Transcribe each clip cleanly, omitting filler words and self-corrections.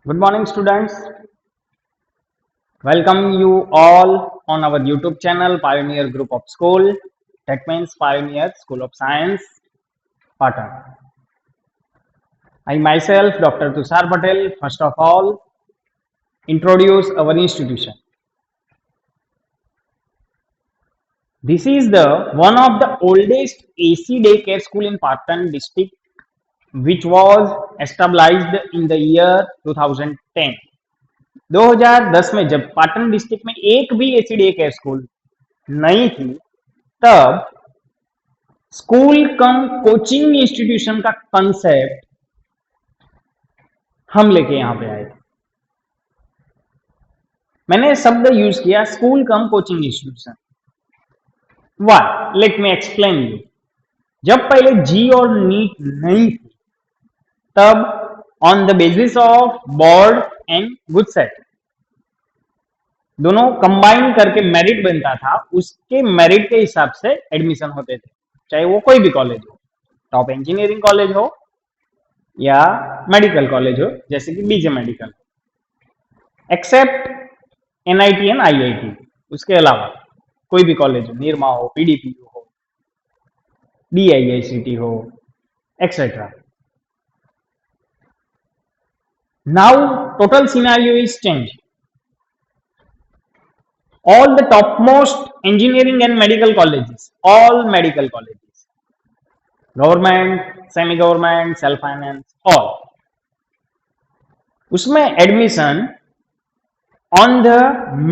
Good morning, students. Welcome you all on our YouTube channel, Pioneer Group of School. That means Pioneer School of Science, Patan. I myself, Dr. Tushar Patel, first of all, introduce our institution. This is the one of the oldest AC daycare school in Patan district, which was established in the year 2010. 2010 में जब Patan district में एक भी AC day care school नहीं थी, तब school cum coaching institution का concept हम लेके यहां पे आए थे। मैंने शब्द यूज किया school cum coaching institution. Why? Let me explain you. जब पहले जी और नीट नहीं थी, तब on the basis of board and GUJCET दोनों कंबाइन करके मेरिट बनता था, उसके मेरिट के हिसाब से एडमिशन होते थे, चाहे वो कोई भी कॉलेज हो, टॉप इंजीनियरिंग कॉलेज हो या मेडिकल कॉलेज हो, जैसे कि BJ medical, except NIT and IIT. उसके अलावा कोई भी कॉलेज हो, निरमा हो, पीडीपीयू हो, डीआईआईसीटी हो, etcetera. Now total scenario is change. All the topmost engineering and medical colleges, all medical colleges, government, semi-government, self-finance, all, उसमें admission on the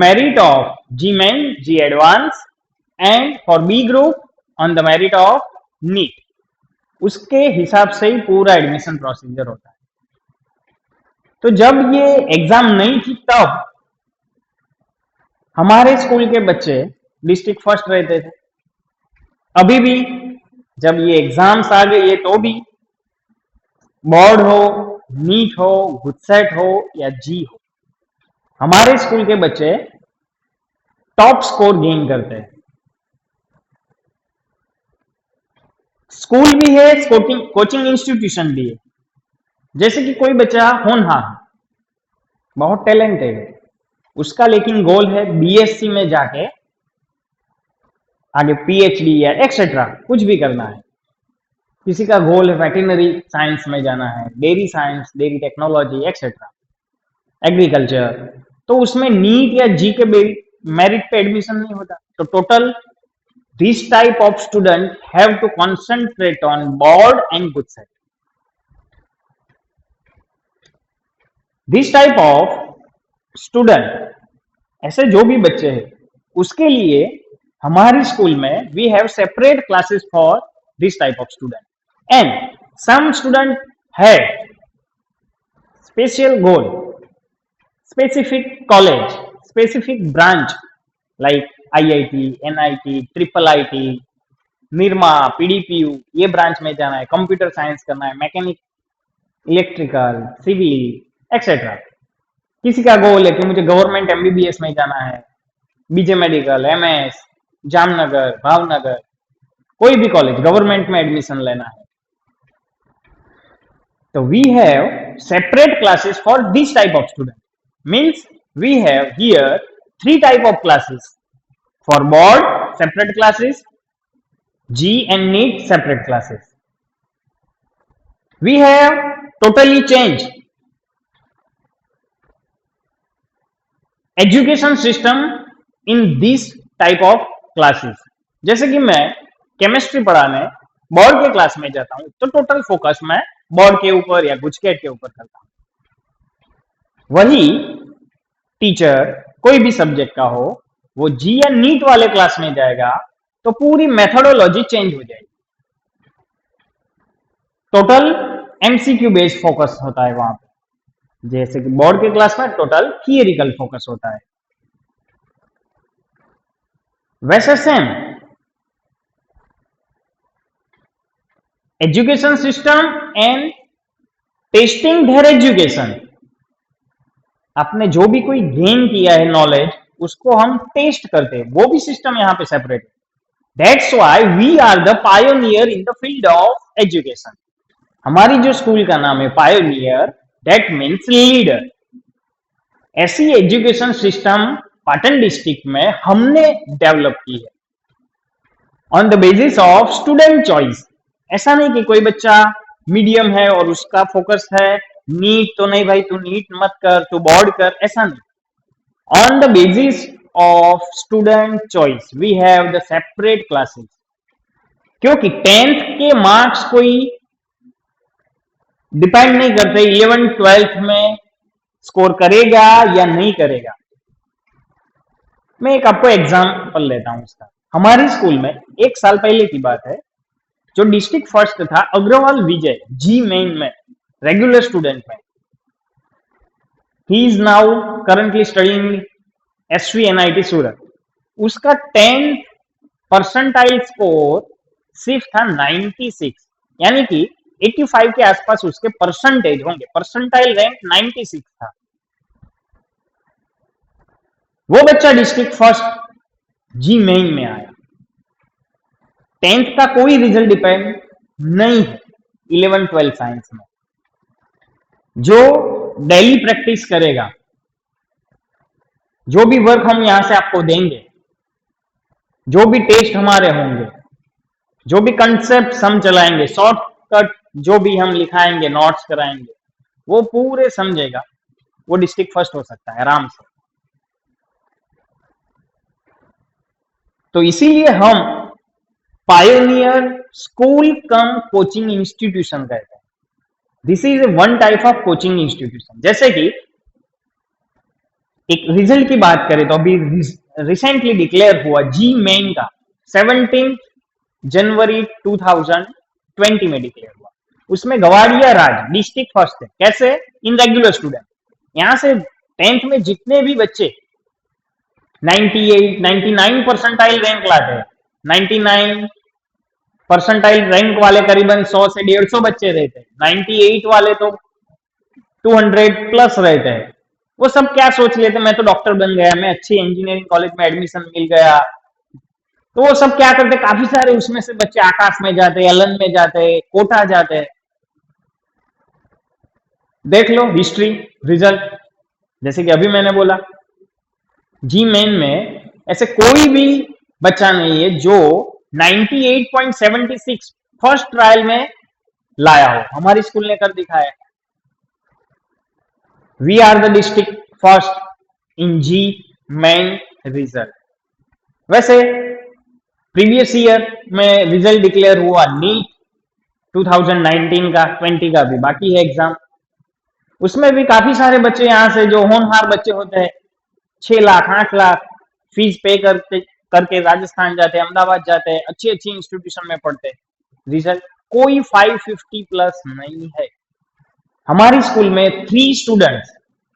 merit of JEE main, JEE advance and for B group on the merit of NEET, उसके हिसाब से ही पूरा admission procedure होता है। तो जब ये एग्जाम नहीं थी, तब हमारे स्कूल के बच्चे डिस्ट्रिक्ट फर्स्ट रहते थे। अभी भी जब ये एग्जाम्स आ गई है, तो भी बोर्ड हो, नीट हो, गुडसेट हो या जी हो, हमारे स्कूल के बच्चे टॉप स्कोर गेन करते हैं। स्कूल भी है, कोचिंग इंस्टीट्यूशन भी है। जैसे कि कोई बच्चा होनहार, बहुत टैलेंटेड है, उसका लेकिन गोल है बीएससी में जाके आगे पीएचडी या एक्सेट्रा कुछ भी करना है। किसी का गोल है वेटरनरी साइंस में जाना है, dairy science, dairy technology etcetera, agriculture, तो उसमें नीट या जी के मेरिट पे एडमिशन नहीं होता। तो total this type of student have to concentrate on board and GUJCET. This type of student, ऐसे जो भी बच्चे हैं, उसके लिए हमारी स्कूल में we have separate classes for this type of student and some student है special goal, specific college, specific branch like IIT, NIT, triple IT, Nirma, PDPU, ये ब्रांच में जाना है, कंप्यूटर साइंस करना है, मैकेनिक, इलेक्ट्रिकल, सिविल एक्सेट्रा। किसी का गोल है कि मुझे गवर्नमेंट एमबीबीएस में जाना है, BJ medical, MS, Jamnagar, Bhavnagar, कोई भी कॉलेज गवर्नमेंट में एडमिशन लेना है। तो we have separate classes for this type of student. Means we have here 3 type of classes for board, separate classes, JEE and NEET separate classes. We have totally change education system in this type of classes. जैसे कि मैं chemistry पढ़ाने board के class में जाता हूं, तो total focus मैं बोर्ड के ऊपर या गुजकेट के ऊपर करता हूं। वही टीचर कोई भी सब्जेक्ट का हो, वो जी या नीट वाले क्लास में जाएगा, तो पूरी मेथोडोलॉजी चेंज हो जाएगी। टोटल एमसीक्यू बेस्ड फोकस होता है वहां पे, जैसे कि बोर्ड के क्लास में टोटल थियरिकल फोकस होता है। वैसे same education system and testing there education. आपने जो भी कोई गेन किया है नॉलेज, उसको हम टेस्ट करते हैं, वो भी सिस्टम यहां पे सेपरेट है। That's why we are the pioneer in the field of education. हमारी जो स्कूल का नाम है पायोनियर, दैट मीन्स लीडर। ऐसी एजुकेशन सिस्टम पाटन डिस्ट्रिक्ट में हमने डेवलप की है on the basis of student choice. ऐसा नहीं कि कोई बच्चा मीडियम है और उसका फोकस है नीट, तो नहीं भाई तू नीट मत कर, तू बोर्ड कर, ऐसा नहीं। On the basis of student choice we have the separate classes, क्योंकि 10th के मार्क्स कोई डिपेंड नहीं करते 11th 12th में स्कोर करेगा या नहीं करेगा। मैं एक आपको एग्जांपल लेता हूं उसका। हमारी स्कूल में एक साल पहले की बात है, जो डिस्ट्रिक्ट फर्स्ट था अग्रवाल विजय जी मेन में, रेगुलर स्टूडेंट में, he is now currently studying SVNIT सूरत। उसका 10th परसेंटाइल स्कोर सिर्फ था 96, यानी कि 85 के आसपास उसके परसेंटेज होंगे। परसेंटाइल रैंक 96 था। वो बच्चा डिस्ट्रिक्ट फर्स्ट जी मेन में आया। 10th का कोई रिजल्ट डिपेंड नहीं है 11 12 साइंस में। जो डेली प्रैक्टिस करेगा, जो भी वर्क हम यहां से आपको देंगे, जो भी टेस्ट हमारे होंगे, जो भी कंसेप्ट हम चलाएंगे, शॉर्टकट जो भी हम लिखाएंगे, नोट्स कराएंगे, वो पूरे समझेगा, वो डिस्ट्रिक्ट फर्स्ट हो सकता है आराम से। तो इसीलिए हम pioneer school cum coaching institution कहते हैं। This is one type of coaching institution. जैसे कि एक रिजल्ट की बात करें तो अभी रिसेंटली डिक्लेयर हुआ जी मेन का 17 जनवरी 2020 में डिक्लेयर हुआ। उसमें गवाड़िया राज डिस्ट्रिक्ट फर्स्ट है। कैसे? In regular student. यहां से 10th में जितने भी बच्चे 98 99 परसेंटाइल रैंक लाते हैं, 99 परसेंटाइल रैंक वाले करीबन 100 से 150 बच्चे रहते हैं, 98 वाले तो 200 प्लस रहते हैं। वो सब क्या सोच लेते, मैं तो डॉक्टर बन गया, मैं अच्छी इंजीनियरिंग कॉलेज में एडमिशन मिल गया। तो वो सब क्या करते, काफी सारे उसमें से बच्चे आकाश में जाते, एलन में जाते, कोटा जाते। देख लो हिस्ट्री रिजल्ट, जैसे कि अभी मैंने बोला जी मेन में ऐसे कोई भी बच्चा नहीं है जो 98.76 फर्स्ट ट्रायल में लाया हो। हमारी स्कूल ने कर दिखाया। We are the district first in JEE main result. वैसे प्रीवियस ईयर में रिजल्ट डिक्लेयर हुआ नीट 2019 का, 20 का भी बाकी है एग्जाम। उसमें भी काफी सारे बच्चे यहां से जो होनहार बच्चे होते हैं 6 लाख 8 लाख फीस पे करके राजस्थान जाते हैं, अहमदाबाद जाते हैं, अच्छी अच्छी इंस्टीट्यूशन में पढ़ते हैं। रिजल्ट कोई 550 प्लस नहीं है। हमारी स्कूल में 3 स्टूडेंट्स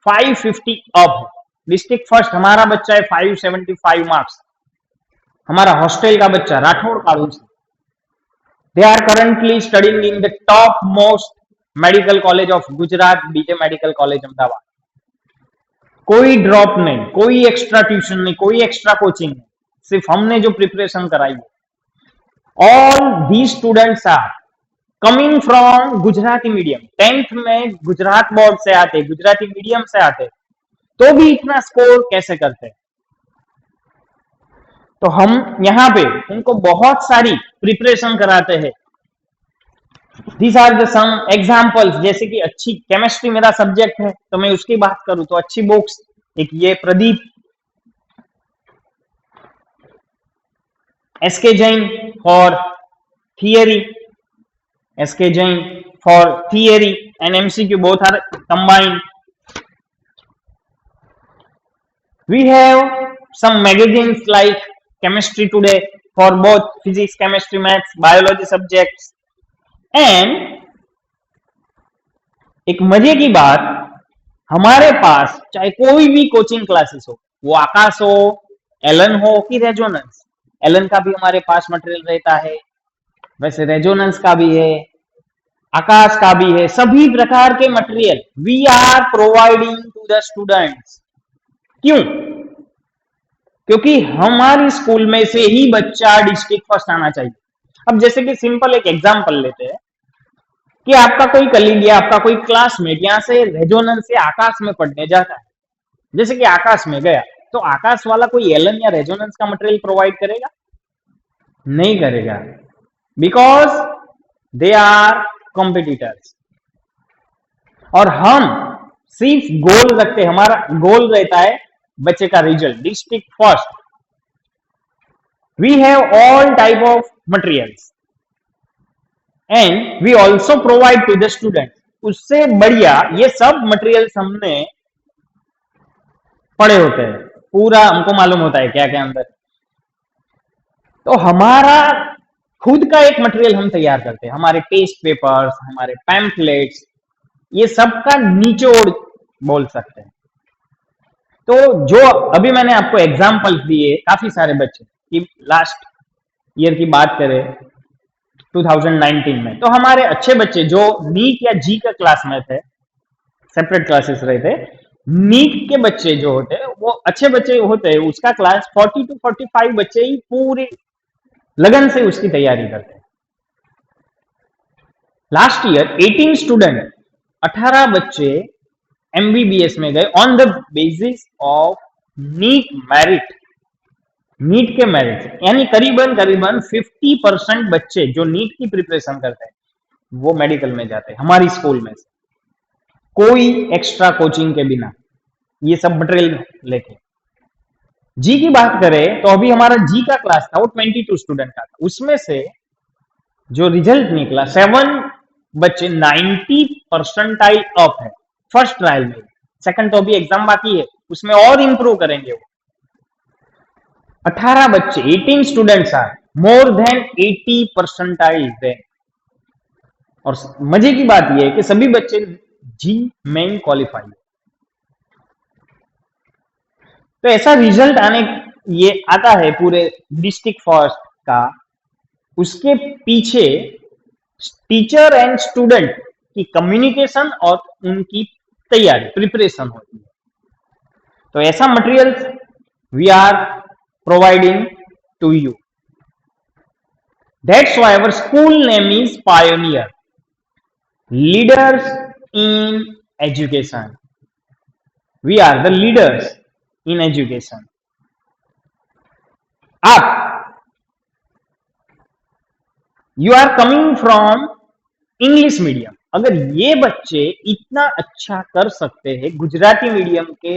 550 अप। डिस्ट्रिक्ट फर्स्ट हमारा बच्चा है 575 मार्क्स। हमारा हॉस्टल का बच्चा राठौड़ कालू से, they are currently studying in the top most medical college of Gujarat, BJ medical college Ahmedabad. कोई ड्रॉप नहीं, कोई एक्स्ट्रा ट्यूशन नहीं, कोई एक्स्ट्रा कोचिंग नहीं, सिर्फ हमने जो प्रिपरेशन कराई है। All these students are coming from Gujarati medium. 10th में गुजरात बोर्ड से आते, गुजराती मीडियम से आते, तो भी इतना स्कोर कैसे करते? तो हम यहां पे उनको बहुत सारी प्रिपरेशन कराते हैं। These are the some examples। जैसे कि अच्छी केमिस्ट्री मेरा सब्जेक्ट है तो मैं उसकी बात करूं तो अच्छी बुक्स, एक ये Pradeep SK Jain for theory, SK Jain for theory and MCQ both are combined। We have some magazines like Chemistry Today for both physics, chemistry, maths, biology subjects। And एक मजे की बात, हमारे पास चाहे कोई भी कोचिंग क्लासेस हो, वो आकाश हो, एलन हो कि रेजोनेंस, एलन का भी हमारे पास मटेरियल रहता है, वैसे रेजोनेंस का भी है, आकाश का भी है, सभी प्रकार के material we are providing to the students. क्यों? क्योंकि हमारी स्कूल में से ही बच्चा डिस्ट्रिक्ट फर्स्ट आना चाहिए। अब जैसे कि सिंपल एक एग्जांपल लेते हैं कि आपका कोई कलीग या आपका कोई क्लासमेट यहां से रेजोनेंस से आकाश में पढ़ने जाता है, जैसे कि आकाश में गया, तो आकाश वाला कोई एलन या रेजोनेंस का मटेरियल प्रोवाइड करेगा? नहीं करेगा, बिकॉज दे आर कॉम्पिटिटर्स। और हम सिर्फ गोल रखते हैं, हमारा गोल रहता है बच्चे का result, district first. We have all type of materials and we also provide to the student. उससे बढ़िया ये सब मटेरियल्स हमने पढ़े होते हैं, पूरा हमको मालूम होता है क्या क्या अंदर। तो हमारा खुद का एक मटेरियल हम तैयार करते हैं, हमारे टेस्ट पेपर्स, हमारे पैम्फलेट्स, ये सब का निचोड़ बोल सकते हैं। तो जो अभी मैंने आपको एग्जाम्पल दिए, काफी सारे बच्चे की लास्ट ईयर की बात करें 2019 में, तो हमारे अच्छे बच्चे जो नीट या जी का क्लास में थे, सेपरेट क्लासेस रहे थे, नीट के बच्चे जो होते हैं वो अच्छे बच्चे होते हैं, उसका क्लास 40 to 45 बच्चे ही पूरी लगन से उसकी तैयारी करते हैं। लास्ट ईयर 18 स्टूडेंट, 18 बच्चे एमबीबीएस में गए on the basis of NEET merit, NEET के मेरिट। यानी करीबन करीबन 50% बच्चे जो नीट की प्रिपरेशन करते हैं वो मेडिकल में जाते हैं हमारी स्कूल में से, कोई एक्स्ट्रा कोचिंग के बिना, ये सब मटेरियल लेके। जी की बात करें तो अभी हमारा जी का क्लास था वो 22 स्टूडेंट का था, उसमें से जो रिजल्ट निकला 7 बच्चे 90% अप है फर्स्ट ट्रायल में। सेकंड तो अभी एग्जाम बाकी है, उसमें और इंप्रूव करेंगे वो। 18 बच्चे, 18 students are more than 80% rank. और मजे की बात यह है कि सभी बच्चे जी मेन क्वालिफाई। तो ऐसा रिजल्ट आने ये आता है पूरे डिस्ट्रिक्ट फर्स्ट का, उसके पीछे टीचर एंड स्टूडेंट की कम्युनिकेशन और उनकी तैयारी, प्रिपरेशन होती है। तो ऐसा materials we are providing to you. That's why our school name is Pioneer, Leaders in Education. We are the leaders in education. आप you are coming from English medium, अगर ये बच्चे इतना अच्छा कर सकते हैं गुजराती मीडियम के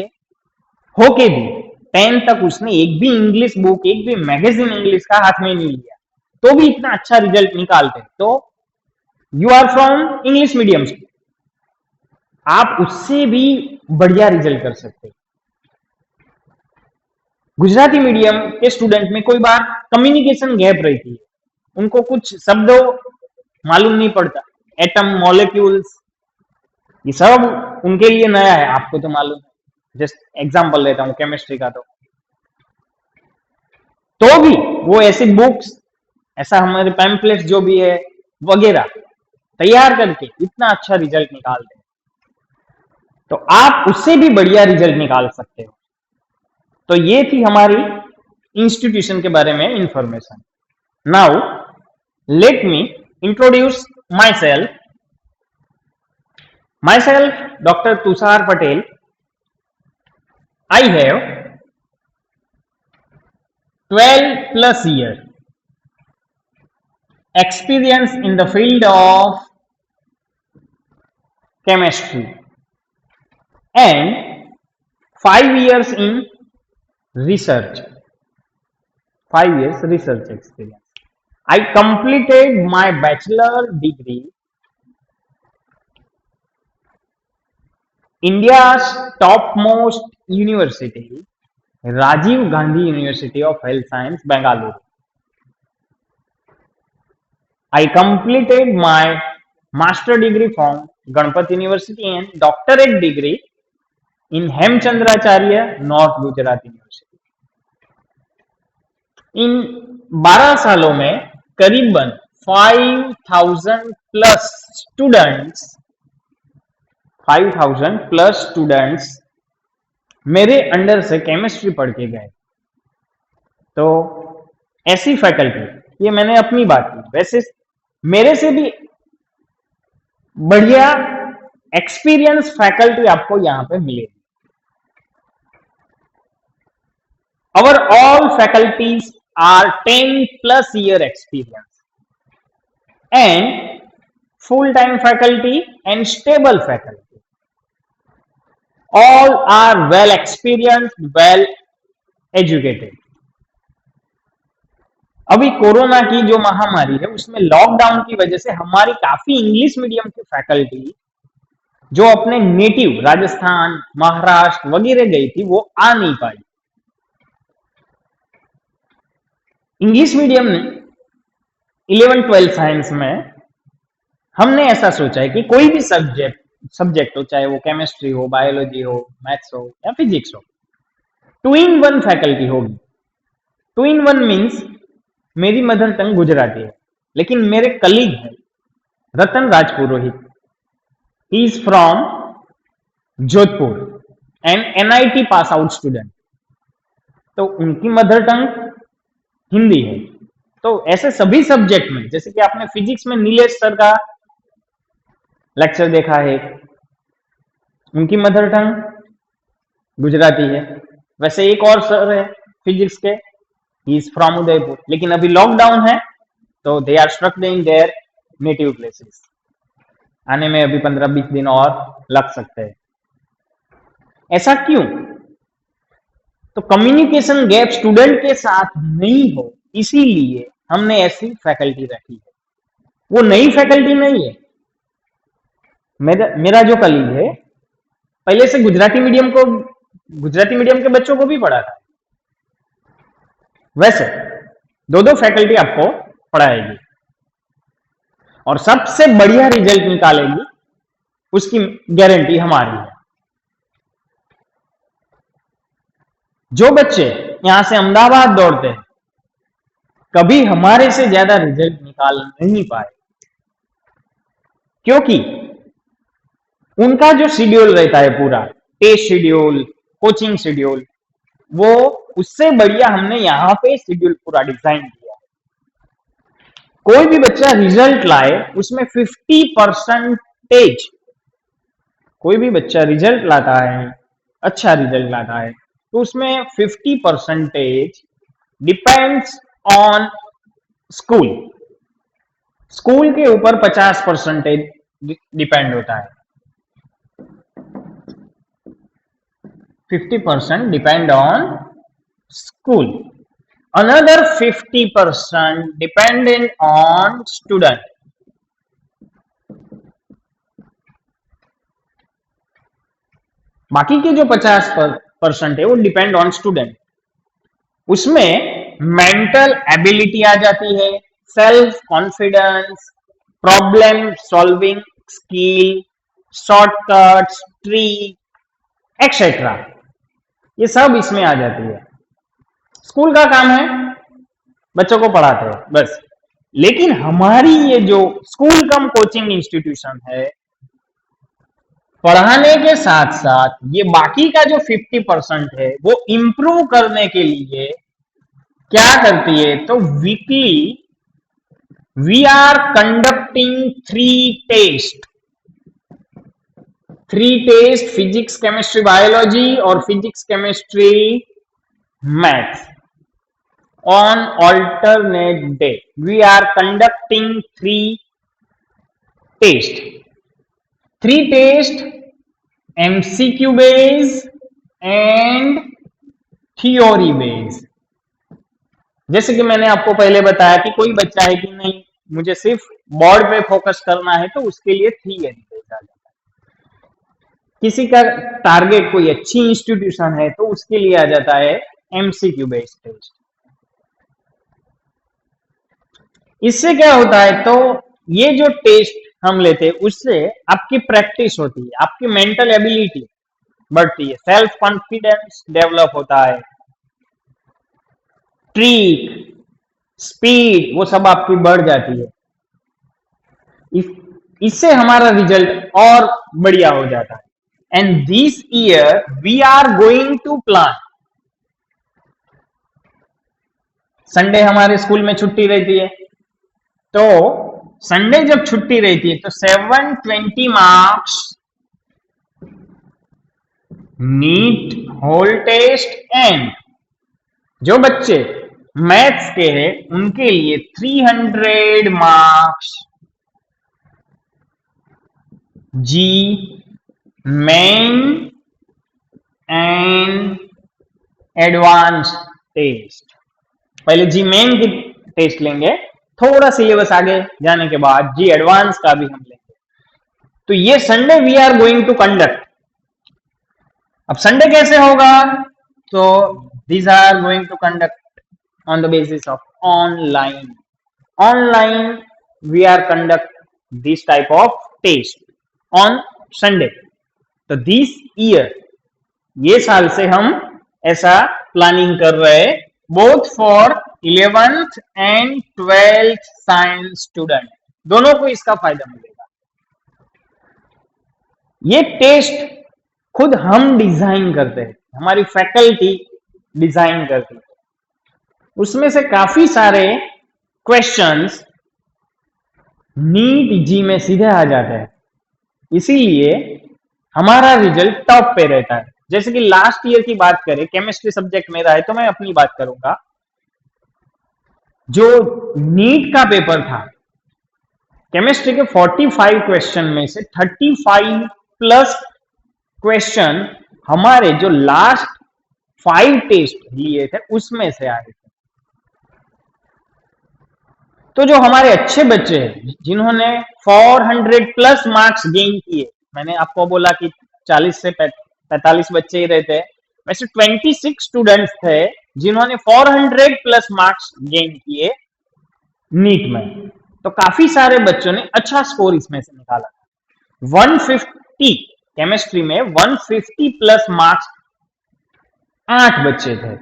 होके भी, 10 तक उसने एक भी इंग्लिश बुक, एक भी मैगजीन इंग्लिश का हाथ में नहीं लिया, तो भी इतना अच्छा रिजल्ट निकालते, तो you are from English medium, आप उससे भी बढ़िया रिजल्ट कर सकते। गुजराती मीडियम के स्टूडेंट में कोई बार कम्युनिकेशन गैप रहती है, उनको कुछ शब्दों मालूम नहीं पड़ता, एटम, मॉलिक्यूल्स, ये सब उनके लिए नया है, आपको तो मालूम है। जस्ट एग्जांपल लेता हूं केमिस्ट्री का, तो भी वो ऐसी बुक्स, ऐसा हमारे पैम्पलेट्स जो भी है वगैरह तैयार करके इतना अच्छा रिजल्ट निकालते हैं, तो आप उससे भी बढ़िया रिजल्ट निकाल सकते हो। तो ये थी हमारी इंस्टीट्यूशन के बारे में information. Now let me introduce my self doctor Tushar Patel. I have 12+ year experience in the field of chemistry and 5 years in research. 5 years research experience. I completed my bachelor degree India's topmost university, Rajiv Gandhi University of Health Science, Bangalore. I completed my master degree from Ganpat University and doctorate degree in Hemchandracharya, North Gujarat University. इन 12 सालों में करीबन 5,000+ students मेरे under से chemistry पढ़ के गए। तो ऐसी फैकल्टी, ये मैंने अपनी बात की, वैसे मेरे से भी बढ़िया एक्सपीरियंस फैकल्टी आपको यहां पे मिलेगी। our all faculties are 10 plus year experience and full time faculty and stable faculty, all are well experienced, well educated. अभी कोरोना की जो महामारी है उसमें लॉकडाउन की वजह से हमारी काफी इंग्लिश मीडियम की फैकल्टी जो अपने नेटिव राजस्थान, महाराष्ट्र वगैरह गई थी वो आ नहीं पाई। इंग्लिश मीडियम ने 11-12 साइंस में हमने ऐसा सोचा है कि कोई भी सब्जेक्ट हो, चाहे वो केमिस्ट्री हो, बायोलॉजी हो, मैथ्स हो या फिजिक्स हो, 2-in-1 फैकल्टी होगी। 2-in-1 मीन्स मेरी मदर टंग गुजराती है, लेकिन मेरे कलीग है Ratan Rajpurohit, he is from Jodhpur and NIT pass out student, तो उनकी मदर टंग हिंदी है। तो ऐसे सभी सब्जेक्ट में, जैसे कि आपने फिजिक्स में नीलेश सर का लेक्चर देखा है, उनकी मदर टंग गुजराती है। वैसे एक और सर है फिजिक्स के, ही इज फ्रॉम उदयपुर, लेकिन अभी लॉकडाउन है तो they are struck in their native places. आने में अभी 15-20 दिन और लग सकते हैं। ऐसा क्यों? तो कम्युनिकेशन गैप स्टूडेंट के साथ नहीं हो, इसीलिए हमने ऐसी फैकल्टी रखी है। वो नई फैकल्टी नहीं है। मेरा जो कलीग है पहले से गुजराती मीडियम के बच्चों को भी पढ़ा था। वैसे दो फैकल्टी आपको पढ़ाएगी और सबसे बढ़िया रिजल्ट निकालेगी, उसकी गारंटी हमारी है। जो बच्चे यहां से अहमदाबाद दौड़ते हैं कभी हमारे से ज्यादा रिजल्ट निकाल नहीं पाए, क्योंकि उनका जो शेड्यूल रहता है पूरा, टेस्ट शेड्यूल, कोचिंग शेड्यूल, वो उससे बढ़िया हमने यहां पे शेड्यूल पूरा डिजाइन किया। कोई भी बच्चा रिजल्ट लाए उसमें 50%, कोई भी बच्चा रिजल्ट लाता है, अच्छा रिजल्ट लाता है, तो उसमें 50% डिपेंड्स ऑन स्कूल। स्कूल के ऊपर 50% डिपेंड होता है। 50% depend on school, another 50% dependent on student। बाकी के जो 50% है वो डिपेंड ऑन स्टूडेंट। उसमें मेंटल एबिलिटी आ जाती है, self confidence, problem solving skill, shortcuts, trick etcetera, ये सब इसमें आ जाती है। स्कूल का काम है बच्चों को पढ़ाते हैं बस, लेकिन हमारी ये जो स्कूल कम कोचिंग इंस्टीट्यूशन है, पढ़ाने के साथ साथ ये बाकी का जो 50% है वो इंप्रूव करने के लिए क्या करती है, तो weekly we are conducting 3 test, physics, chemistry, biology और physics, chemistry, maths on alternate day. We are conducting 3 tests. 3 tests MCQ based and theory based। जैसे कि मैंने आपको पहले बताया कि कोई बच्चा है कि नहीं मुझे सिर्फ बोर्ड पे फोकस करना है, तो उसके लिए थियरी बेस्ड आ जाता है। किसी का टारगेट कोई अच्छी इंस्टीट्यूशन है तो उसके लिए आ जाता है MCQ बेस्ड टेस्ट। इससे क्या होता है, तो ये जो टेस्ट हम लेते हैं उससे आपकी प्रैक्टिस होती है, आपकी मेंटल एबिलिटी बढ़ती है, सेल्फ कॉन्फिडेंस डेवलप होता है, ट्रिक, स्पीड, वो सब आपकी बढ़ जाती है। इससे हमारा रिजल्ट और बढ़िया हो जाता है। And this year we are going to plan, Sunday हमारे स्कूल में छुट्टी रहती है, तो संडे जब छुट्टी रहती है तो 720 marks NEET whole test and जो बच्चे मैथ्स के हैं उनके लिए 300 marks JEE main and advance test. पहले जी मेन की टेस्ट लेंगे, थोड़ा सिलेबस आगे जाने के बाद जी एडवांस का भी हम लेंगे। तो ये Sunday we are going to conduct. अब संडे कैसे होगा? तो these are going to conduct on the basis of online. Online we are conduct this type of test on Sunday. तो this year, ये साल से हम ऐसा प्लानिंग कर रहे हैं both for 11th and 12th science student, दोनों को इसका फायदा मिलेगा। ये टेस्ट खुद हम डिजाइन करते हैं, हमारी फैकल्टी डिजाइन करती है। उसमें से काफी सारे क्वेश्चंस नीट जी में सीधे आ जाते हैं, इसीलिए हमारा रिजल्ट टॉप पे रहता है। जैसे कि लास्ट ईयर की बात करें, केमिस्ट्री सब्जेक्ट मेरा है तो मैं अपनी बात करूंगा। जो नीट का पेपर था, केमिस्ट्री के 45 क्वेश्चन में से 35 प्लस क्वेश्चन हमारे जो लास्ट 5 टेस्ट लिए थे उसमें से आए थे। तो जो हमारे अच्छे बच्चे हैं जिन्होंने 400 प्लस मार्क्स गेन किए, मैंने आपको बोला कि 40 से 45 बच्चे ही रहते, वैसे 26 स्टूडेंट्स थे जिन्होंने 400 प्लस मार्क्स गेन किए नीट में। तो काफी सारे बच्चों ने अच्छा स्कोर इसमें से निकाला। 150 केमिस्ट्री में 150 प्लस मार्क्स 8 बच्चे थे,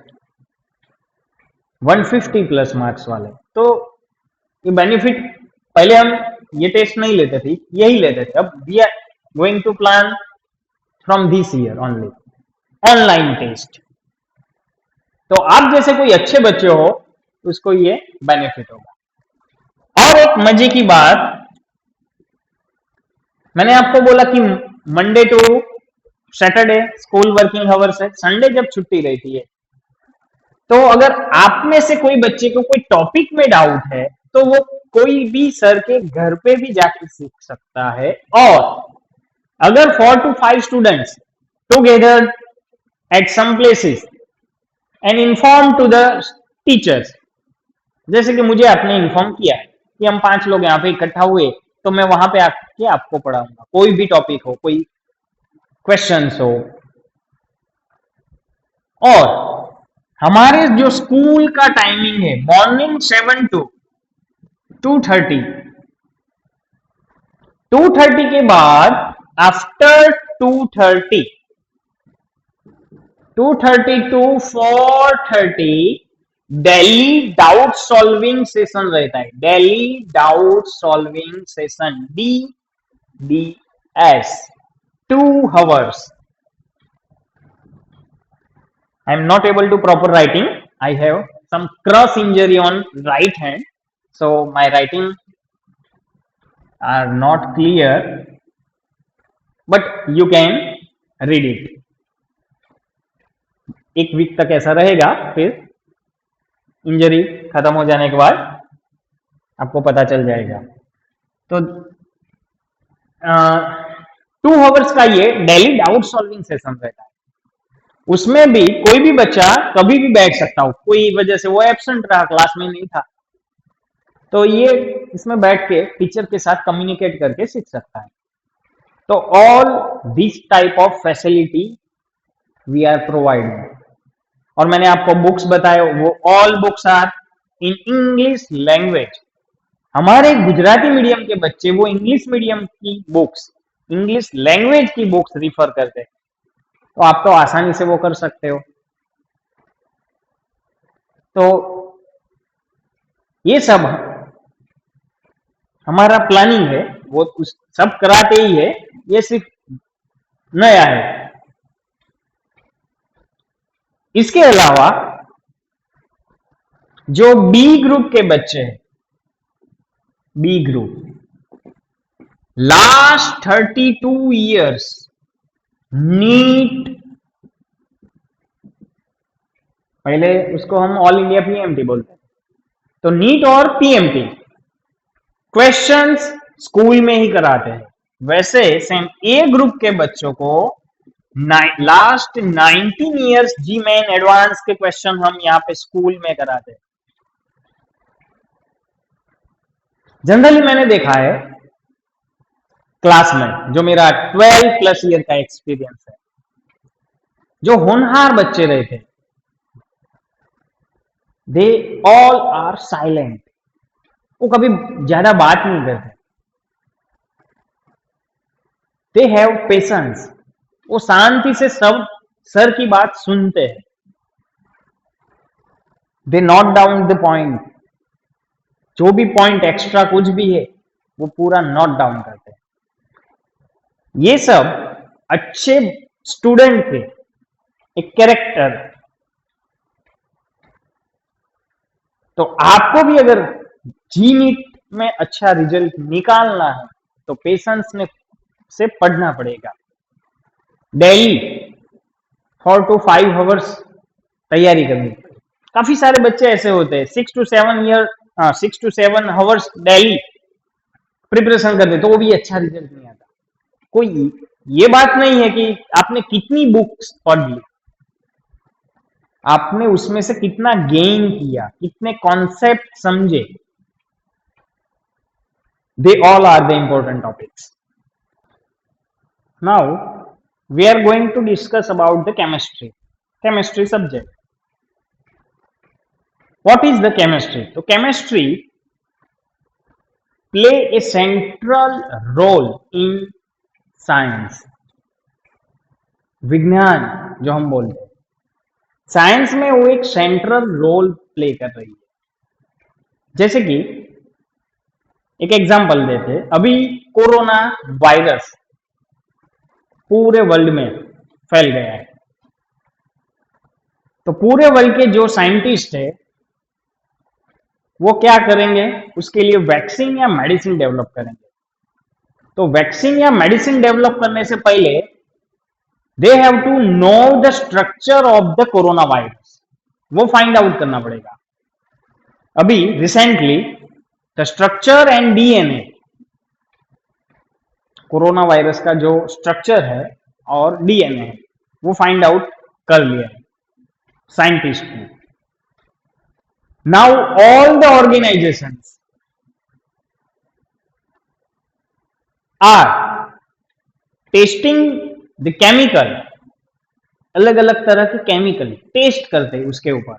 150 प्लस मार्क्स वाले। तो ये बेनिफिट, पहले हम ये टेस्ट नहीं लेते थे, यही लेते थे। अब we are going to plan from this year only online test. तो आप जैसे कोई अच्छे बच्चे हो उसको ये बेनिफिट होगा। और एक मजे की बात, मैंने आपको बोला कि Monday to Saturday school working hours है, संडे जब छुट्टी रहती है। तो अगर आप में से कोई बच्चे को कोई टॉपिक में डाउट है तो वो कोई भी सर के घर पे भी जाके सीख सकता है। और अगर 4 to 5 students together at some places and inform to the teachers, जैसे कि मुझे आपने इन्फॉर्म किया है कि हम 5 लोग यहाँ पे इकट्ठा हुए, तो मैं वहां पे आके आपको पढ़ाऊंगा, कोई भी टॉपिक हो, कोई क्वेश्चंस हो। और हमारे जो स्कूल का टाइमिंग है मॉर्निंग 7 to 2:30, 2:30 के बाद after 2:30 to 4:30 daily doubt solving session रहता है। Daily doubt solving session, DDS, 2 hours. I am not able to proper writing. I have some cross injury on right hand, so my writing are not clear, but you can read it. एक week तक ऐसा रहेगा, फिर injury खत्म हो जाने के बाद आपको पता चल जाएगा। तो 2 hours का ये डेली डाउट सॉल्विंग सेशन रहता है। उसमें भी कोई भी बच्चा कभी भी बैठ सकता हो, कोई वजह से वो एब्सेंट रहा, क्लास में नहीं था, तो ये इसमें बैठ के टीचर के साथ कम्युनिकेट करके सीख सकता है। तो all this type of facility we are providing. और मैंने आपको बुक्स बताए, वो all books are in English language. हमारे गुजराती मीडियम के बच्चे वो इंग्लिश मीडियम की बुक्स, इंग्लिश लैंग्वेज की बुक्स रिफर करते हैं, तो आप तो आसानी से वो कर सकते हो। तो ये सब हमारा प्लानिंग है, वो सब कराते ही है, ये सिर्फ नया है। इसके अलावा जो बी ग्रुप के बच्चे हैं, B group last 32 years NEET पहले उसको हम ऑल इंडिया पीएमटी बोलते हैं। तो नीट और पीएमटी क्वेश्चंस स्कूल में ही कराते हैं। वैसे सेम ए ग्रुप के बच्चों को लास्ट 19 ईयर्स जी मेन एडवांस के क्वेश्चन हम यहाँ पे स्कूल में कराते हैं। जनरली मैंने देखा है क्लास में, जो मेरा 12 प्लस ईयर का एक्सपीरियंस है, जो होनहार बच्चे रहे थे, दे ऑल आर साइलेंट। वो कभी ज्यादा बात नहीं करते। They have patience. वो शांति से सब सर की बात सुनते हैं। दे नोट डाउन द पॉइंट। जो भी पॉइंट एक्स्ट्रा कुछ भी है वो पूरा नोट डाउन करते हैं। ये सब अच्छे स्टूडेंट थे, एक कैरेक्टर। तो आपको भी अगर जी नीट में अच्छा रिजल्ट निकालना है तो पेशेंस से पढ़ना पड़ेगा। डेली 4 to 5 आवर्स तैयारी करनी पड़ेगी। काफी सारे बच्चे ऐसे होते हैं 6 to 7 आवर्स डेली प्रिपरेशन करते, तो वो भी अच्छा रिजल्ट नहीं आता। कोई ये बात नहीं है कि आपने कितनी बुक्स पढ़ ली, आपने उसमें से कितना गेन किया, कितने कॉन्सेप्ट समझे। They all are the important topics. Now we are going to discuss about the chemistry subject. What is the chemistry? So chemistry play a central role in science. विज्ञान जो हम बोलते हैं, साइंस में वो एक सेंट्रल रोल प्ले कर रही है। जैसे कि एक एग्जांपल देते, अभी कोरोना वायरस पूरे वर्ल्ड में फैल गया है। तो पूरे वर्ल्ड के जो साइंटिस्ट है वो क्या करेंगे, उसके लिए वैक्सीन या मेडिसिन डेवलप करेंगे। तो वैक्सीन या मेडिसिन डेवलप करने से पहले they have to know the structure of the corona virus. वो फाइंड आउट करना पड़ेगा। अभी recently the structure and DNA, corona virus का जो स्ट्रक्चर है और डीएनए है वो फाइंड आउट कर लिया है साइंटिस्ट ने। Now all the organisations are testing the chemical. अलग अलग तरह के केमिकल टेस्ट करते हैं उसके ऊपर,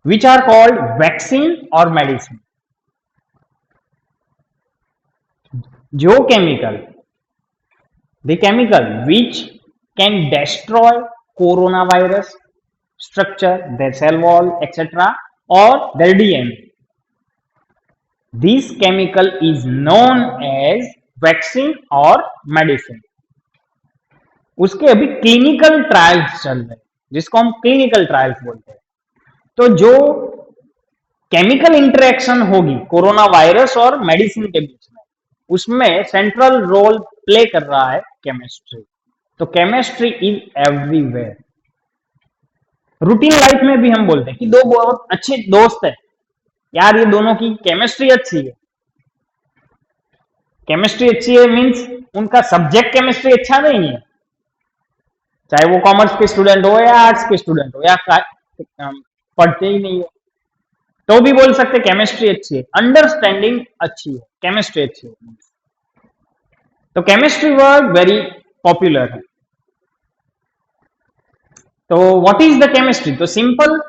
विच आर कॉल्ड वैक्सीन और मेडिसिन। जो chemical, the chemical which can destroy corona virus structure, their cell wall, etc., or their DNA. This chemical is known as vaccine or medicine. उसके अभी clinical trials चल रहे हैं, जिसको हम clinical trials बोलते हैं। तो जो केमिकल इंटरेक्शन होगी कोरोना वायरस और मेडिसिन के बीच में, उसमें सेंट्रल रोल प्ले कर रहा है केमिस्ट्री। तो chemistry is everywhere. Routine life में भी हम बोलते हैं कि दो बहुत अच्छे दोस्त है, यार ये दोनों की केमिस्ट्री अच्छी है। केमिस्ट्री अच्छी है मींस उनका सब्जेक्ट केमिस्ट्री अच्छा नहीं है, चाहे वो कॉमर्स के स्टूडेंट हो या आर्ट्स के स्टूडेंट हो या पढ़ते ही नहीं हो, तो भी बोल सकते केमिस्ट्री अच्छी है। अंडरस्टैंडिंग अच्छी है, केमिस्ट्री अच्छी है। तो केमिस्ट्री वर्ड वेरी पॉपुलर है। तो व्हाट इज द केमिस्ट्री? तो सिंपल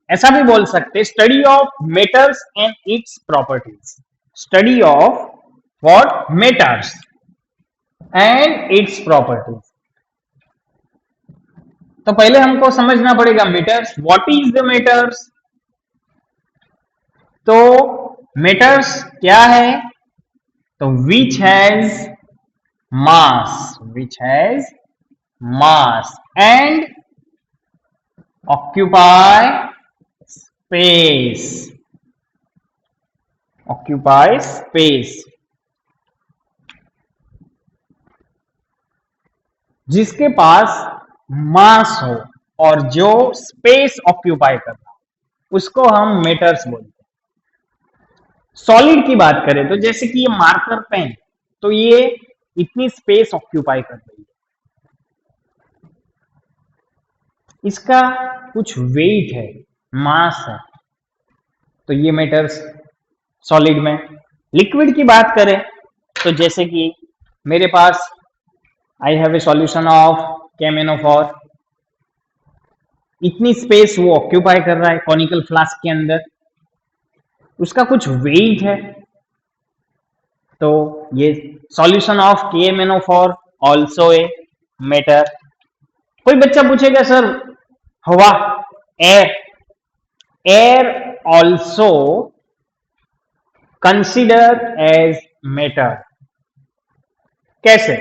ऐसा भी बोल सकते, study of matters and its properties. Study of what? Matters and its properties. तो पहले हमको समझना पड़ेगा matters. What is the matters? तो मेटर्स क्या है? तो which has mass and occupy space, जिसके पास मास हो और जो स्पेस ऑक्यूपाई कर रहा हो उसको हम मेटर्स बोलते हैं। सॉलिड की बात करें तो जैसे कि ये मार्कर पेन, तो ये इतनी स्पेस ऑक्यूपाई कर रही है, इसका कुछ वेट है, मास है, तो ये मेटर्स सॉलिड में। लिक्विड की बात करें तो जैसे कि मेरे पास I have a solution of KMnO4, इतनी स्पेस वो ऑक्यूपाई कर रहा है कॉनिकल फ्लास्क के अंदर, उसका कुछ वेट है, तो ये solution of KMnO4 also a matter. कोई बच्चा पूछेगा सर हवा, air, air also consider as matter. कैसे?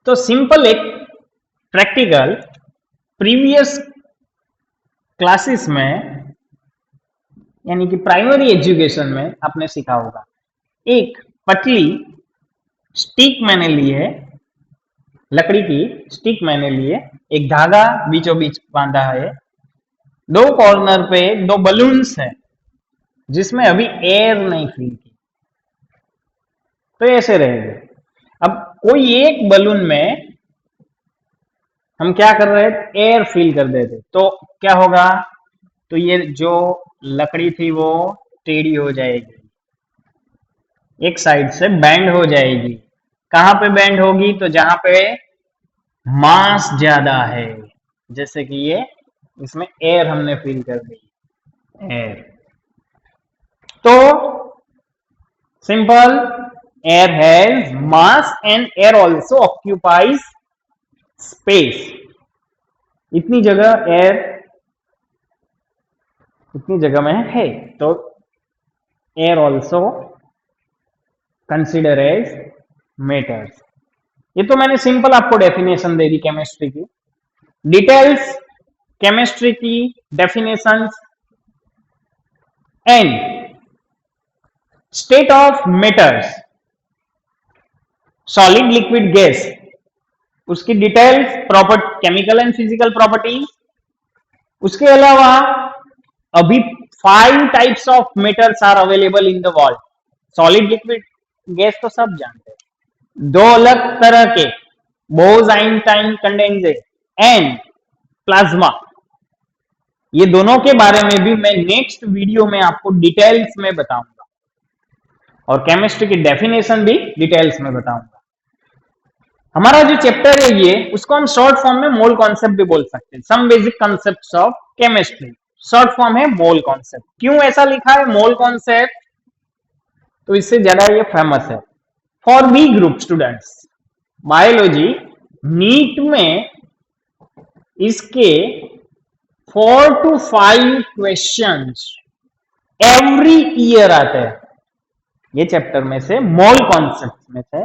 तो सिंपल एक प्रैक्टिकल प्रीवियस क्लासेस में यानी कि प्राइमरी एजुकेशन में आपने सीखा होगा। एक पतली स्टिक मैंने ली है, लकड़ी की स्टिक मैंने ली है, एक धागा बीचों बीच बांधा है, दो कॉर्नर पे दो बलून्स हैं जिसमें अभी एयर नहीं फिल की, तो ऐसे रहेंगे। अब कोई एक बलून में हम क्या कर रहे थे, एयर फिल कर देते, तो क्या होगा, तो ये जो लकड़ी थी वो टेढ़ी हो जाएगी, एक साइड से बेंड हो जाएगी। कहां पे बेंड होगी, तो जहां पे मास ज्यादा है, जैसे कि ये इसमें एयर हमने फिल कर दी, एयर। तो simple, air has mass and air also occupies space. इतनी जगह एयर इतनी जगह में है, तो air also consider as matters. ये तो मैंने सिंपल आपको डेफिनेशन दे दी केमिस्ट्री की। डिटेल्स केमिस्ट्री की definitions and state of matters, solid liquid gas, उसकी details, property, chemical and physical properties. उसके अलावा अभी 5 types of matters are available in the world. Solid liquid gas तो सब जानते हैं, दो अलग तरह के, बोज-आइंस्टाइन कंडेंसेट एंड प्लाज्मा। ये दोनों के बारे में भी मैं नेक्स्ट वीडियो में आपको डिटेल्स में बताऊंगा, और केमिस्ट्री की डेफिनेशन भी डिटेल्स में बताऊंगा। हमारा जो चैप्टर है ये, उसको हम शॉर्ट फॉर्म में मोल कॉन्सेप्ट भी बोल सकते हैं। Some basic concepts of chemistry, short form है मोल कॉन्सेप्ट। क्यों ऐसा लिखा है मोल कॉन्सेप्ट, तो इससे ज्यादा ये फेमस है। For B group students biology, NEET में इसके 4 to 5 क्वेश्चंस एवरी ईयर आते हैं। ये चैप्टर में से, मोल कॉन्सेप्ट में से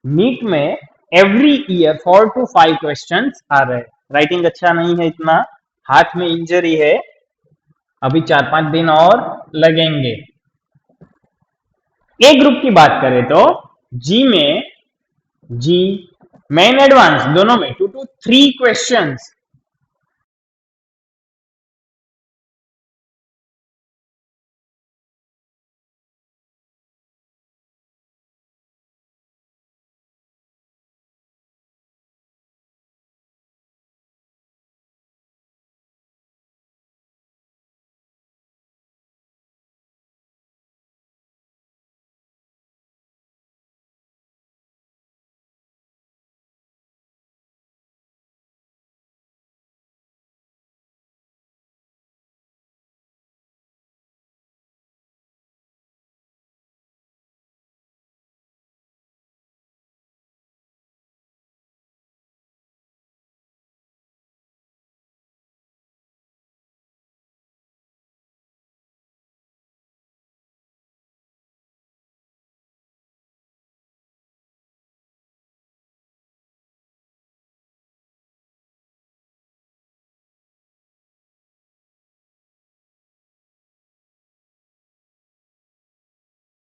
नीट में एवरी ईयर 4 to 5 क्वेश्चंस आ रहे हैं। राइटिंग अच्छा नहीं है इतना, हाथ में इंजरी है, अभी 4-5 दिन और लगेंगे। ए ग्रुप की बात करें तो जी मेन एडवांस दोनों में 2 to 3 क्वेश्चंस